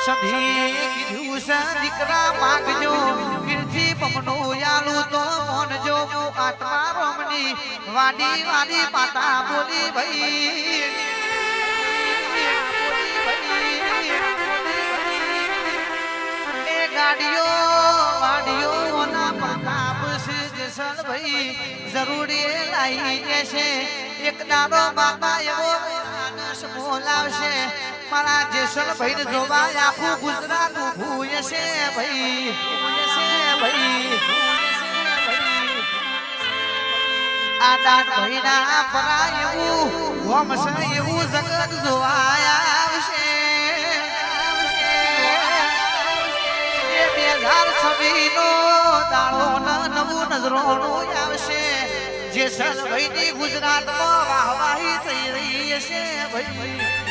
સભી કીધું છે દીકરા માંગજો કીર્તિ પમનો યાલુ તો મોનજો આત્મા રોમની વાડી વાડી પાતા બોલી ભાઈ એ ગાડીઓ વાડીઓ ના પ્રતાપ છે જેસલ ભાઈ જરૂરી લાઈ દેશે એક દાડો બાબા એવો માનસ બોલાવશે મારા જેસલ ભાઈ ને જોવા આખું ગુજરાત ઊભું છે ભાઈ આ દાદ ભાઈ ના પરા એવું હોમ છે એવું જગત જોવા આવશે 2026 નો દાડો નવું નજરોનું આવશે જેસલ ભાઈ ની ગુજરાતમાં વાહવાહી થઈ રહી છે ભાઈ